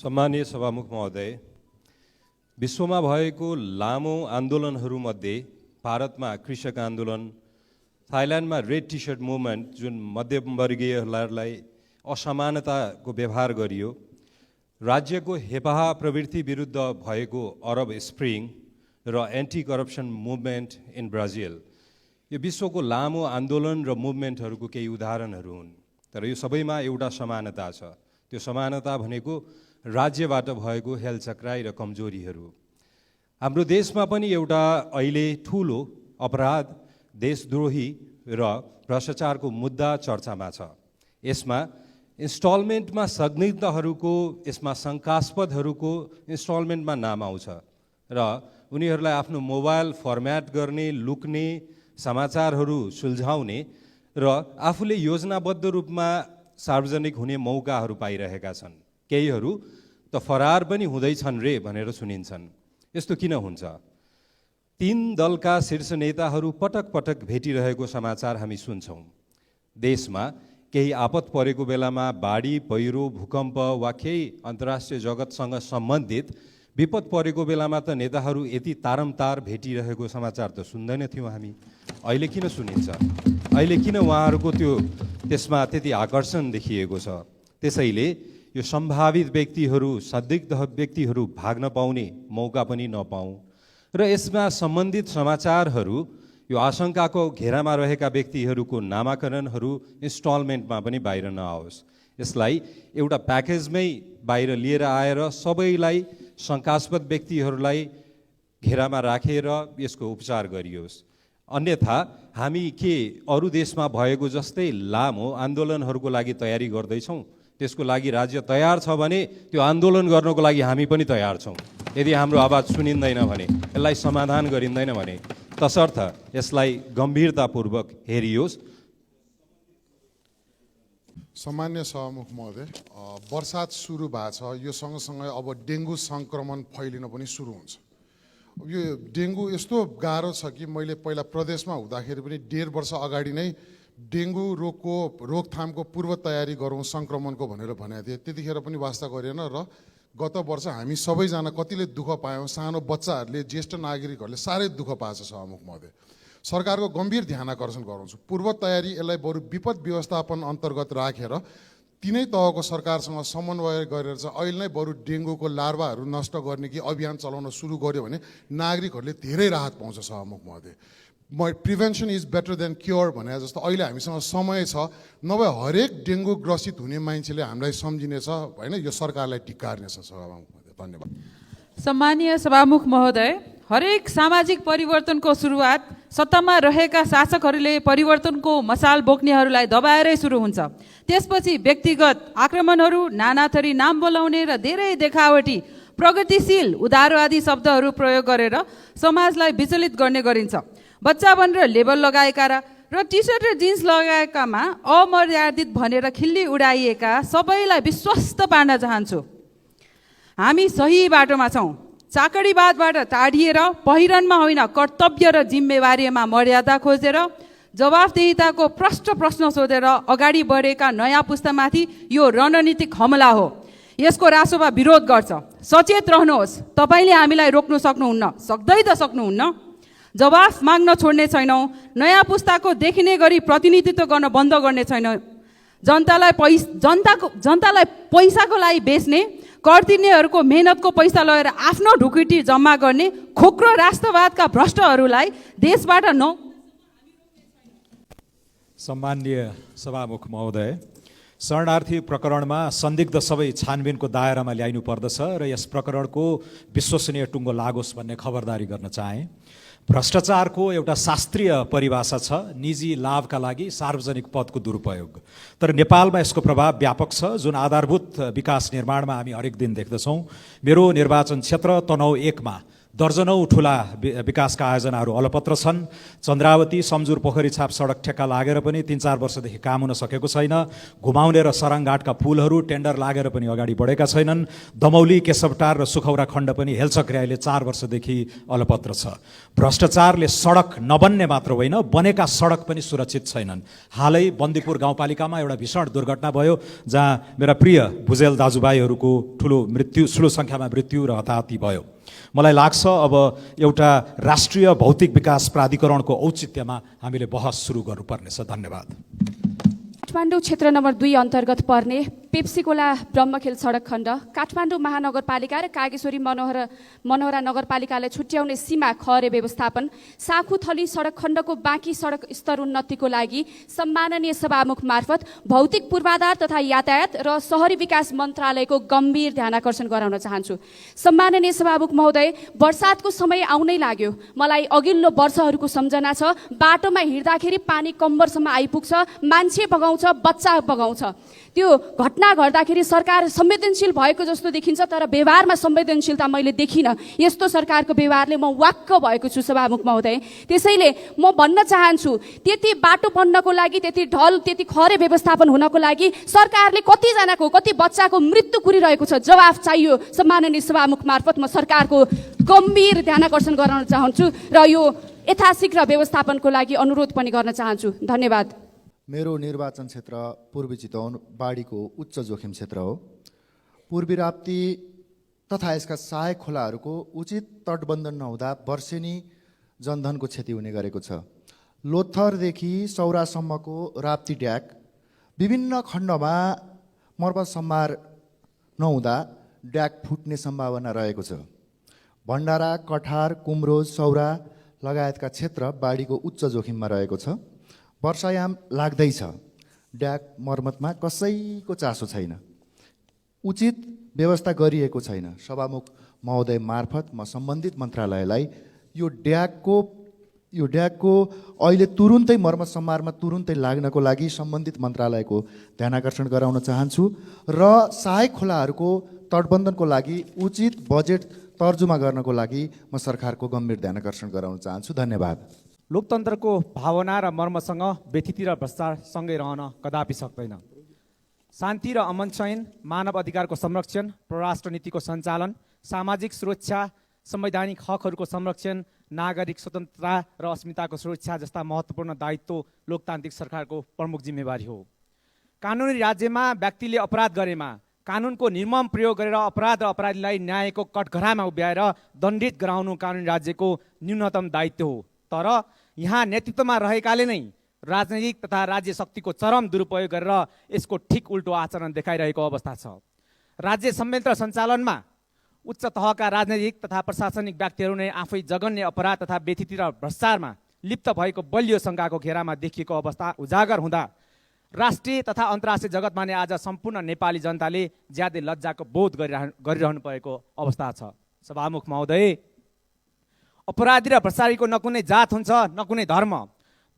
सम्मानीय सभामुख महोदय, विश्वमा भएको लामो आन्दोलनहरूमध्ये भारतमा कृषक आन्दोलन, थाइल्यान्डमा रेड टी सर्ट मुभमेन्ट जुन मध्यमवर्गीयहरूलाई असमानताको व्यवहार गरियो, राज्यको हेपाहा प्रवृत्ति विरुद्ध भएको अरब स्प्रिङ र anti corruption movement in Brazil, यो विश्वको लामो आन्दोलन र मुभमेन्टहरूको केही उदाहरणहरू हुन्। तर यो सबैमा एउटा समानता छ। त्यो समानता भनेको राज्यबाट भएको हेलचक्राइ र कमजोरीहरू। हाम्रो देशमा पनि एउटा अहिले ठुलो अपराध, देशद्रोही र भ्रष्टाचारको मुद्दा चर्चामा छ। यसमा इन्स्टलमेन्टमा संदिग्धहरूको, यसमा शङ्कास्पदहरूको इन्स्टलमेन्टमा नाम आउँछ र उनीहरूलाई आफ्नो मोबाइल फर्म्याट गर्ने, लुक्ने, समाचारहरू सुल्झाउने र आफूले योजनाबद्ध रूपमा सार्वजनिक हुने मौकाहरू पाइरहेका छन्। केहीहरू त फरार पनि हुँदैछन् रे भनेर सुनिन्छन्। यस्तो किन हुन्छ? 3 दलका शीर्ष नेताहरू पटक पटक भेटिरहेको समाचार हामी सुन्छौँ। देशमा केही आपत परेको बेलामा बाढी, पहिरो, भूकम्प वा केही अन्तर्राष्ट्रिय जगतसँग सम्बन्धित विपद परेको बेलामा त नेताहरू यति तारमतार भेटिरहेको समाचार त सुन्दैनथ्यौँ हामी। अहिले किन सुनिन्छ? अहिले किन उहाँहरूको त्यसमा त्यति आकर्षण देखिएको छ? त्यसैले यो सम्भावित व्यक्तिहरू, संदिग्ध व्यक्तिहरू भाग्न पाउने मौका पनि नपाऊँ र यसमा सम्बन्धित समाचारहरू, यो आशंकाको घेरामा रहेका व्यक्तिहरूको नामाकरणहरू इन्स्टलमेन्टमा पनि बाहिर नआओस्। यसलाई एउटा प्याकेजमै बाहिर लिएर आएर सबैलाई, शङ्कास्पद व्यक्तिहरूलाई घेरामा राखेर यसको उपचार गरियोस्। अन्यथा हामी के अरू देशमा भएको जस्तै लामो आन्दोलनहरूको लागि तयारी गर्दैछौँ? त्यसको लागि राज्य तयार छ भने त्यो आन्दोलन गर्नको लागि हामी पनि तयार छौँ। यदि हाम्रो आवाज सुनिँदैन भने, यसलाई समाधान गरिँदैन भने, तसर्थ यसलाई गम्भीरतापूर्वक हेरियोस्। सम्मान्य सभामुख महोदय, बर्सात सुरु भएको छ। यो सँगसँगै अब डेङ्गु सङ्क्रमण फैलिन पनि सुरु हुन्छ। यो डेङ्गु यस्तो गाह्रो छ कि मैले पहिला प्रदेशमा हुँदाखेरि पनि 1.5 वर्ष अगाडि नै डेङ्गु रोगको रोकथामको पूर्व तयारी गरौँ सङ्क्रमणको भनेर भनेको थिएँ। त्यतिखेर पनि वास्ता गरेन र गत वर्ष हामी सबैजना कतिले दुःख पायौँ। सानो बच्चाहरूले, ज्येष्ठ नागरिकहरूले साह्रै दुःख पाएछ सभामुख महोदय। सरकारको गम्भीर ध्यान आकर्षण गराउँछु। पूर्व तयारी, यसलाई बरु विपद व्यवस्थापन अन्तर्गत राखेर तिनै तहको सरकारसँग समन्वय गरेर चाहिँ अहिले नै बरु डेङ्गुको लार्भाहरू नष्ट गर्ने कि अभियान चलाउन सुरु गर्यो भने नागरिकहरूले धेरै राहत पाउँछ सभामुख महोदय। Prevention is better than cure भने जस्तो अहिले हामीसँग समय छ। नभए हरेक डेङ्गु ग्रसित हुने मान्छेले हामीलाई सम्झिनेछ होइन, यो सरकारलाई धिक्कार्नेछ सभामुख महोदय। धन्यवाद। सम्मानीय सभामुख महोदय, हरेक सामाजिक परिवर्तनको सुरुवात सत्तामा रहेका शासकहरूले परिवर्तनको मसाल बोक्नेहरूलाई दबाएरै सुरु हुन्छ। त्यसपछि व्यक्तिगत आक्रमणहरू, नानाथरी नाम बोलाउने र धेरै देखावटी प्रगतिशील उदारवादी शब्दहरू प्रयोग गरेर समाजलाई विचलित गर्ने गरिन्छ। बच्चा भनेर लेबल लगाएका र टी सर्ट र जिन्स लगाएकामा अमर्यादित भनेर खिल्ली उडाइएका सबैलाई विश्वस्त पार्न चाहन्छु। हामी सही बाटोमा छौँ। चाकडीवादबाट टाढिएर पहिरनमा होइन, कर्तव्य र जिम्मेवारीमा मर्यादा खोजेर जवाफदेहिताको प्रश्न सोधेर अगाडि बढेका नयाँ पुस्तामाथि यो रणनीतिक हमला हो। यसको रासोमा विरोध गर्छ। सचेत रहनुहोस्। तपाईँले हामीलाई रोक्नु सक्नुहुन्न, सक्दै त सक्नुहुन्न। जवाफ माग्न छोड्ने छैनौँ। नयाँ पुस्ताको देखिने गरी प्रतिनिधित्व गर्न बन्द गर्ने छैनौँ। जनतालाई पैसाको लागि बेच्ने, कर तिर्नेहरूको मेहनतको पैसा लगेर आफ्नो ढुकुटी जम्मा गर्ने खोक्रो राष्ट्रवादका भ्रष्टहरूलाई देशबाट सम्माननीय सभामुख महोदय, शरणार्थी प्रकरणमा संदिग्ध सबै छानबिनको दायरामा ल्याइनु पर्दछ र यस प्रकरणको विश्वसनीय टुङ्गो लागोस् भन्ने खबरदारी गर्न चाहे। भ्रष्टाचारको एउटा शास्त्रीय परिभाषा छ, निजी लाभका लागि सार्वजनिक पदको दुरुपयोग। तर नेपालमा यसको प्रभाव व्यापक छ, जुन आधारभूत विकास निर्माणमा हामी हरेक दिन देख्दछौँ। मेरो निर्वाचन क्षेत्र तनहुँ 1 मा दर्जनौं ठुला विकासका आयोजनाहरू अलपत्र छन्। चन्द्रावती सम्जुर पोखरी छाप सडक ठेक्का लागेर पनि 3-4 वर्षदेखि काम हुन सकेको छैन। घुमाउने र सराङघाटका पुलहरू टेन्डर लागेर पनि अगाडि बढेका छैनन्। दमौली, केशवटार र सुखौरा खण्ड पनि हेलचक्र्याइले 4 वर्षदेखि अलपत्र छ। भ्रष्टाचारले सडक नबन्ने मात्र होइन, बनेका सडक पनि सुरक्षित छैनन्। हालै बन्दीपुर गाउँपालिकामा एउटा भीषण दुर्घटना भयो जहाँ मेरा प्रिय भुजेल दाजुभाइहरूको ठुलो सङ्ख्यामा मृत्यु र हताहती भयो। मलाई लाग्छ अब एउटा राष्ट्रिय भौतिक विकास प्राधिकरणको औचित्यमा हामीले बहस सुरु गर्नुपर्नेछ। धन्यवाद। काठमाडौँ क्षेत्र नम्बर 2 अन्तर्गत पर्ने पेप्सीकोला ब्रह्मखेल सडक खण्ड काठमाडौँ महानगरपालिका र कागेश्वरी मनोहरा नगरपालिकालाई छुट्याउने सीमा खहरे व्यवस्थापन साखुथली सडक खण्डको बाँकी सडक स्तर उन्नतिको लागि सम्माननीय सभामुख मार्फत भौतिक पूर्वाधार तथा यातायात र शहरी विकास मन्त्रालयको गम्भीर ध्यानाकर्षण गराउन चाहन्छु। सम्माननीय सभामुख महोदय, बर्सातको समय आउनै लाग्यो। मलाई अघिल्लो वर्षहरूको सम्झना छ। बाटोमा हिँड्दाखेरि पानी कम्मरसम्म आइपुग्छ, मान्छे बगाउँछ, बच्चा बगाउँछ। त्यो घटना घट्दाखेरि सरकार संवेदनशील भएको जस्तो देखिन्छ, तर व्यवहारमा संवेदनशीलता मैले देखिनँ। यस्तो सरकारको व्यवहारले म वाक्क भएको छु सभामुख महोदय। त्यसैले म भन्न चाहन्छु, त्यति बाटो बन्नको लागि, त्यति ढल, त्यति खहरे व्यवस्थापन हुनको लागि सरकारले कति बच्चाको मृत्यु कुरिरहेको छ, जवाफ चाहियो। सम्माननीय सभामुख मार्फत म सरकारको गम्भीर ध्यानाकर्षण गराउन चाहन्छु र यो यथाशीघ्र व्यवस्थापनको लागि अनुरोध पनि गर्न चाहन्छु। धन्यवाद। मेरो निर्वाचन क्षेत्र पूर्वी चितवन बाढीको उच्च जोखिम क्षेत्र हो। पूर्वी राप्ती तथा यसका सहायक खोलाहरूको उचित तटबन्धन नहुँदा वर्षेनी जनधनको क्षति हुने गरेको छ। लोथरदेखि सौरासम्मको राप्ती ड्याक विभिन्न खण्डमा मर्मत सम्मार नहुँदा ड्याक फुट्ने सम्भावना रहेको छ। भण्डारा, कठार, कुम्रोज, सौरा लगायतका क्षेत्र बाढीको उच्च जोखिममा रहेको छ। वर्षायाम लाग्दैछ, ड्याक मर्मतमा कसैको चासो छैन, उचित व्यवस्था गरिएको छैन। सभामुख महोदय मार्फत म सम्बन्धित मन्त्रालयलाई यो ड्याकको अहिले तुरुन्तै मर्मत सम्मारमा तुरुन्तै लाग्नको लागि सम्बन्धित मन्त्रालयको ध्यानाकर्षण गराउन चाहन्छु र सहायक खोलाहरूको तटबन्धनको लागि उचित बजेट तर्जुमा गर्नको लागि म सरकारको गम्भीर ध्यानाकर्षण गराउन चाहन्छु। धन्यवाद। लोकतन्त्रको भावना र मर्मसँग व्यथिति र भ्रष्टाचार सँगै रहन कदापि सक्दैन। शान्ति र अमन चयन, मानव अधिकारको संरक्षण, परराष्ट्र नीतिको सञ्चालन, सामाजिक सुरक्षा, संवैधानिक हकहरूको संरक्षण, नागरिक स्वतन्त्रता र अस्मिताको सुरक्षा जस्ता महत्त्वपूर्ण दायित्व लोकतान्त्रिक सरकारको प्रमुख जिम्मेवारी हो। कानुनी राज्यमा व्यक्तिले अपराध गरेमा कानुनको निर्मम प्रयोग गरेर अपराध र अपराधीलाई न्यायको कठघरामा उभ्याएर दण्डित गराउनु कानुनी राज्यको न्यूनतम दायित्व हो। तर यहाँ नेतृत्वमा रहेकाले नै राजनैतिक तथा राज्य शक्तिको चरम दुरुपयोग गरेर यसको ठिक उल्टो आचरण देखाइरहेको अवस्था छ। राज्य संयन्त्र सञ्चालनमा उच्च तहका राजनैतिक तथा प्रशासनिक व्यक्तिहरू नै आफै जघन्य अपराध तथा व्यथिति र भ्रष्टाचारमा लिप्त भएको बलियो शङ्काको घेरामा देखिएको अवस्था उजागर हुँदा राष्ट्रिय तथा अन्तर्राष्ट्रिय जगतमा नै आज सम्पूर्ण नेपाली जनताले ज्यादै लज्जाको बोध गरिरहनु परेको अवस्था छ। सभामुख महोदय, अपराधी र भ्रष्टाचारीको न कुनै जात हुन्छ न कुनै धर्म।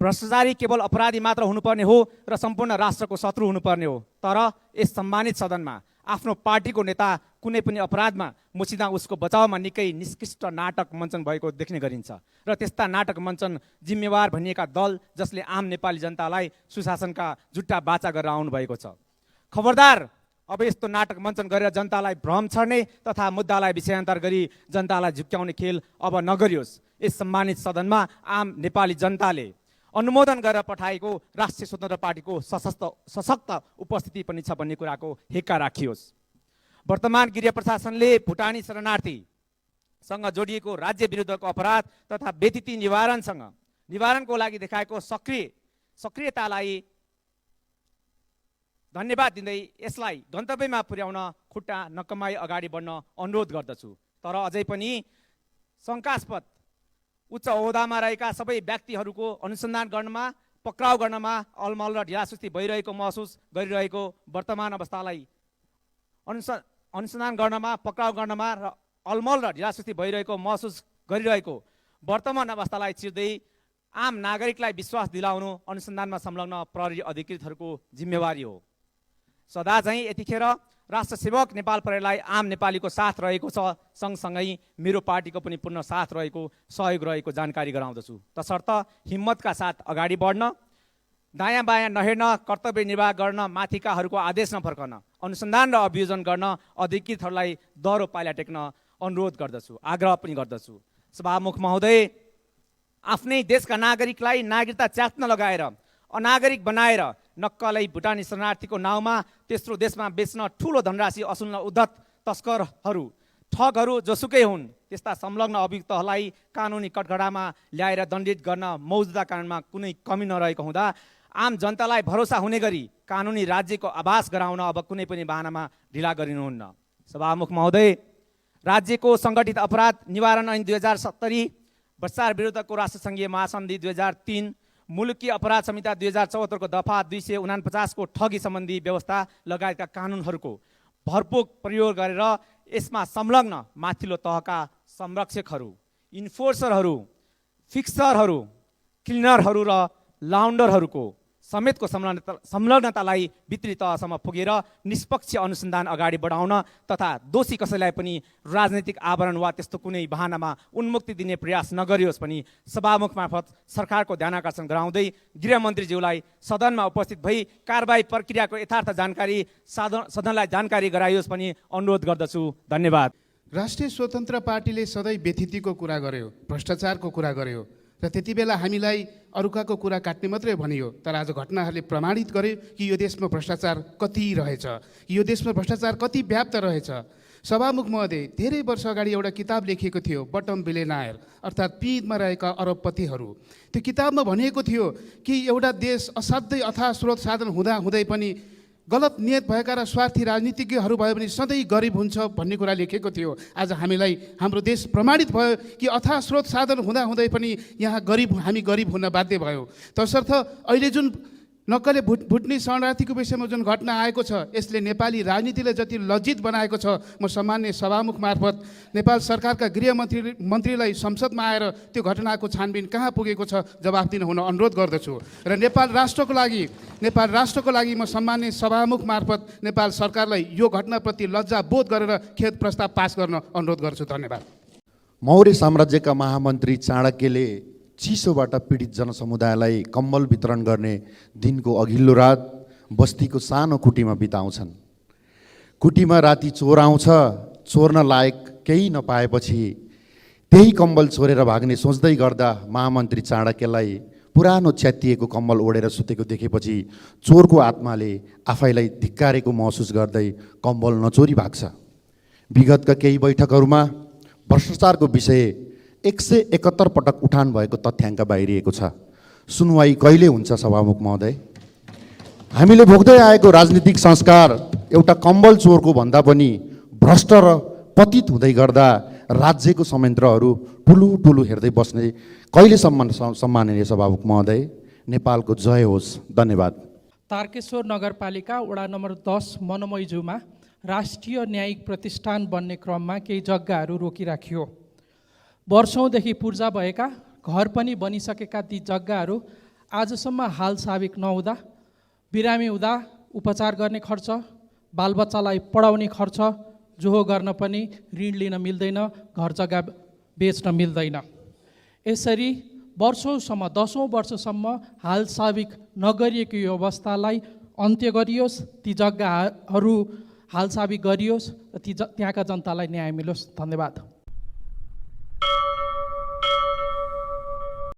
भ्रष्टाचारी केवल अपराधी मात्र हुनुपर्ने हो र सम्पूर्ण राष्ट्रको शत्रु हुनुपर्ने हो। तर यस सम्मानित सदनमा आफ्नो पार्टीको नेता कुनै पनि अपराधमा मुछिँदा उसको बचाउमा निकै निष्कृष्ट नाटक मञ्चन भएको देख्ने गरिन्छ र त्यस्ता नाटक मञ्चन जिम्मेवार भनिएका दल जसले आम नेपाली जनतालाई सुशासनका जुट्टा बाचा गरेर आउनु भएको छ। खबरदार, अब यस्तो नाटक मञ्चन गरेर जनतालाई भ्रम छर्ने तथा मुद्दालाई विषयान्तर गरी जनतालाई झुक्क्याउने खेल अब नगरियोस्। यस सम्मानित सदनमा आम नेपाली जनताले अनुमोदन गरेर पठाएको राष्ट्रिय स्वतन्त्र पार्टीको सशक्त उपस्थिति पनि छ भन्ने कुराको हेक्का राखियोस्। वर्तमान गृह प्रशासनले भुटानी शरणार्थीसँग जोडिएको राज्य विरुद्धको अपराध तथा व्यथिति निवारणको लागि देखाएको सक्रियतालाई धन्यवाद दिँदै यसलाई गन्तव्यमा पुर्याउन खुट्टा नकमाई अगाडि बढ्न अनुरोध गर्दछु। तर अझै पनि शङ्कास्पद उच्च ओहदामा रहेका सबै व्यक्तिहरूको अनुसन्धान गर्नमा, पक्राउ गर्नमा अलमल र ढिलासुस्ती भइरहेको महसुस गरिरहेको वर्तमान अवस्थालाई अनुसन्धान गर्नमा, पक्राउ गर्नमा र अलमल र ढिलासुस्ती भइरहेको महसुस गरिरहेको वर्तमान अवस्थालाई चिर्दै आम नागरिकलाई विश्वास दिलाउनु अनुसन्धानमा संलग्न प्रहरी अधिकृतहरूको जिम्मेवारी हो। सदा झैँ यतिखेर राष्ट्र सेवक नेपाल प्रहरीलाई आम नेपालीको साथ रहेको छ, सँगसँगै मेरो पार्टीको पनि पूर्ण साथ रहेको, सहयोग रहेको जानकारी गराउँदछु। तसर्थ हिम्मतका साथ अगाडि बढ्न, दायाँ बायाँ नहेर्न, कर्तव्य निर्वाह गर्न, माथिकाहरूको आदेश नफर्कन, अनुसन्धान र अभियोजन गर्न अधिकृतहरूलाई दह्रो पाइला टेक्न अनुरोध गर्दछु, आग्रह पनि गर्दछु। सभामुख महोदय, आफ्नै देशका नागरिकलाई नागरिकता च्यात्न लगाएर अनागरिक बनाएर नक्कलै भुटानी शरणार्थीको नाउँमा तेस्रो देशमा बेच्न ठुलो धनराशि असुल्न उद्धत तस्करहरू ठगहरू जोसुकै हुन् त्यस्ता संलग्न अभियुक्तहरूलाई कानुनी कठघडामा ल्याएर दण्डित गर्न मौजुदा कानुनमा कुनै कमी नरहेको हुँदा आम जनतालाई भरोसा हुने गरी कानुनी राज्यको आभास गराउन अब कुनै पनि बहानामा ढिला गरिनुहुन्न। सभामुख महोदय, राज्यको सङ्गठित अपराध निवारण ऐन 2070, भ्रष्टाचार विरुद्धको राष्ट्रसङ्घीय महासन्धि 2003, मुलुकी अपराध संहिता 2074 को दफा 249 को ठगी सम्बन्धी व्यवस्था लगायतका कानुनहरूको भरपूर प्रयोग गरेर यसमा संलग्न माथिल्लो तहका संरक्षकहरू, इन्फोर्सरहरू, फिक्सरहरू, क्लिनरहरू र लाउन्डरहरूको समेतको संलग्नतालाई भित्री तहसम्म पुगेर निष्पक्ष अनुसन्धान अगाडि बढाउन तथा दोषी कसैलाई पनि राजनैतिक आवरण वा त्यस्तो कुनै बहानामा उन्मुक्ति दिने प्रयास नगरियोस् पनि सभामुख मार्फत सरकारको ध्यानाकर्षण गराउँदै गृहमन्त्रीज्यूलाई सदनमा उपस्थित भई कारबाही प्रक्रियाको यथार्थ जानकारी सदनलाई जानकारी गराइयोस् पनि अनुरोध गर्दछु। धन्यवाद। राष्ट्रिय स्वतन्त्र पार्टीले सधैँ व्यथितिको कुरा गर्यो, भ्रष्टाचारको कुरा गर्यो र त्यति बेला हामीलाई अरूकाको कुरा काट्ने मात्रै भनियो। तर आज घटनाहरूले प्रमाणित गर्यो कि यो देशमा भ्रष्टाचार कति रहेछ, यो देशमा भ्रष्टाचार कति व्याप्त रहेछ। सभामुख महोदय, धेरै वर्ष अगाडि एउटा किताब लेखिएको थियो, बटम बिलियनायर अर्थात् पिँधमा रहेका अरबपतिहरू। त्यो किताबमा भनिएको थियो कि एउटा देश असाध्यै अथाह स्रोत साधन हुँदै पनि गलत नियत भएका र स्वार्थी राजनीतिज्ञहरू भयो भने सधैँ गरिब हुन्छ भन्ने कुरा लेखेको थियो। आज हामीलाई हाम्रो देश प्रमाणित भयो कि अथाह स्रोत साधन हुँदै पनि यहाँ हामी गरिब हुन बाध्य भयो। तसर्थ अहिले जुन नक्कले भुटनी शरणार्थीको विषयमा जुन घटना आएको छ यसले नेपाली राजनीतिलाई जति लज्जित बनाएको छ, म सम्मान्य सभामुख मार्फत नेपाल सरकारका गृहमन्त्रीलाई संसदमा आएर त्यो घटनाको छानबिन कहाँ पुगेको छ जवाफ दिन हुन अनुरोध गर्दछु। र नेपाल राष्ट्रको लागि म सम्मान्य सभामुख मार्फत नेपाल सरकारलाई यो घटनाप्रति लज्जा बोध गरेर खेद प्रस्ताव पास गर्न अनुरोध गर्छु। धन्यवाद। मौर्य साम्राज्यका महामन्त्री चाणक्यले चिसोबाट पीडित जनसमुदायलाई कम्बल वितरण गर्ने दिनको अघिल्लो रात बस्तीको सानो कुटीमा बिताउँछन्। कुटीमा राति चोर आउँछ, चोर्न लायक केही नपाएपछि त्यही कम्बल चोरेर भाग्ने सोच्दै गर्दा महामन्त्री चाणक्यलाई पुरानो च्यातिएको कम्बल ओढेर सुतेको देखेपछि चोरको आत्माले आफैलाई धिक्कारेको महसुस गर्दै कम्बल नचोरी भाग्छ। विगतका केही बैठकहरूमा भ्रष्टाचारको विषय 171 पटक उठान भएको तथ्याङ्क बाहिरिएको छ। सुनवाई कहिले हुन्छ सभामुख महोदय? हामीले भोग्दै आएको राजनीतिक संस्कार एउटा कम्बल चोरको भन्दा पनि भ्रष्ट र पतित हुँदै गर्दा राज्यको संयन्त्रहरू ठुलो हेर्दै बस्ने कहिलेसम्म सम्माननीय सभामुख महोदय? नेपालको जय होस्। धन्यवाद। तारकेश्वर नगरपालिका वडा नम्बर 10 मनमैजुमा राष्ट्रिय न्यायिक प्रतिष्ठान बन्ने क्रममा केही जग्गाहरू रोकिराखियो। वर्षौँदेखि पूर्जा भएका घर पनि बनिसकेका ती जग्गाहरू आजसम्म हाल साबिक नहुँदा बिरामी हुँदा उपचार गर्ने खर्च, बालबच्चालाई पढाउने खर्च जोहो गर्न पनि ऋण लिन मिल्दैन, घर जग्गा बेच्न मिल्दैन। यसरी वर्षौँसम्म 10औं वर्षसम्म हाल साबिक नगरिएको यो अवस्थालाई अन्त्य गरियोस्, ती जग्गाहरू हाल साबिक गरियोस् र त्यहाँका जनतालाई न्याय मिलोस्। धन्यवाद।